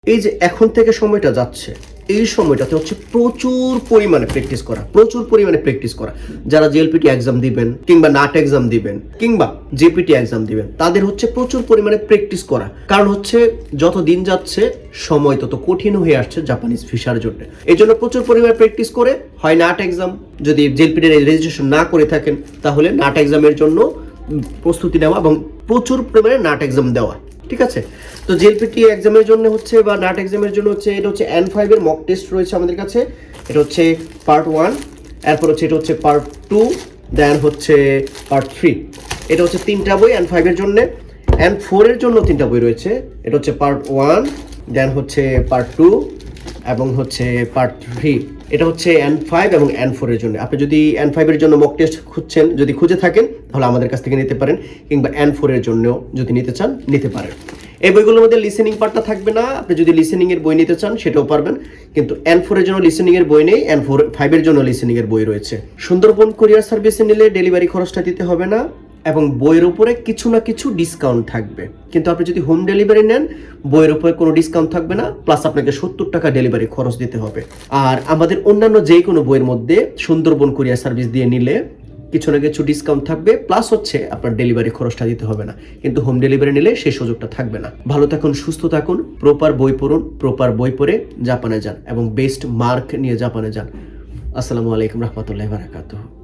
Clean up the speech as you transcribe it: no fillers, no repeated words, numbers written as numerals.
এই যে এখন থেকে সময়টা যাচ্ছে, এই সময়টাতে হচ্ছে প্রচুর পরিমাণে প্র্যাকটিস করা। যারা জেএলপিটি এক্সাম দিবেন কিংবা নাট এক্সাম দিবেন কিংবা জেপিটি এক্সাম দিবেন, তাদের হচ্ছে প্রচুর পরিমাণে প্র্যাকটিস করা। কারণ হচ্ছে যত দিন যাচ্ছে সময় তত কঠিন হয়ে আসছে জাপানিজ ভিসার জন্য। এই জন্য প্রচুর পরিমাণে প্র্যাকটিস করে হয় নাট এক্সাম, যদি জেএলপিটি রেজিস্ট্রেশন না করে থাকেন তাহলে নাট এক্সামের জন্য প্রস্তুতি নেওয়া এবং প্রচুর পরিমাণে নাট এক্সাম দেওয়া। ঠিক আছে, তো জেএলপিটি এক্সামের জন্য হচ্ছে বা নাট এক্সামের জন্য হচ্ছে এটা হচ্ছে N5 এর মক টেস্ট রয়েছে আমাদের কাছে। এটা হচ্ছে পার্ট 1, এরপর হচ্ছে এটা হচ্ছে পার্ট 2, দেন হচ্ছে পার্ট 3। এটা হচ্ছে 3টা বই N5 এর জন্য। N4 এর জন্য 3টা বই রয়েছে। এটা হচ্ছে পার্ট 1, দেন হচ্ছে পার্ট 2 এবং হচ্ছে পার্ট 3। এটা হচ্ছে N5 এবং N4 এর জন্য। আপনি যদি N5 এর জন্য মক টেস্ট খুঁজছেন, যদি খুঁজে থাকেন তাহলে আমাদের কাছ থেকে নিতে পারেন, কিংবা N4 এর জন্য যদি নিতে চান নিতে পারেন। এই বইগুলোর মধ্যে লিসেনিং পার্টটা থাকবে না। আপনি যদি লিসেনিং এর বই নিতে চান সেটাও পারবেন, কিন্তু N4 এর জন্য লিসেনিং এর বই নেই, N5 এর জন্য লিসেনিং এর বই রয়েছে। সুন্দরবন কুরিয়ার সার্ভিসে নিলে ডেলিভারি খরচটা দিতে হবে না এবং বইয়ের উপরে কিছু না কিছু ডিসকাউন্ট থাকবে। কিন্তু আপনি যদি হোম ডেলিভারি নেন, বইয়ের উপরে কোনো ডিসকাউন্ট থাকবে না, প্লাস আপনাকে 70 টাকা ডেলিভারি খরচ দিতে হবে। আর আমাদের অন্যান্য যে কোনো বইয়ের মধ্যে সুন্দরবন কুরিয়ার সার্ভিস দিয়ে নিলে কিছু না কিছু ডিসকাউন্ট থাকবে, প্লাস হচ্ছে আপনার ডেলিভারি খরচটা দিতে হবে না। কিন্তু হোম ডেলিভারি নিলে সেই সুযোগটা থাকবে না। ভালো থাকুন, সুস্থ থাকুন, প্রপার বই পড়ুন, প্রপার বই পড়ে জাপানে যান এবং বেস্ট মার্ক নিয়ে জাপানে যান। আসসালামু আলাইকুম রহমতুল্লাহি ওয়া বারাকাতুহু।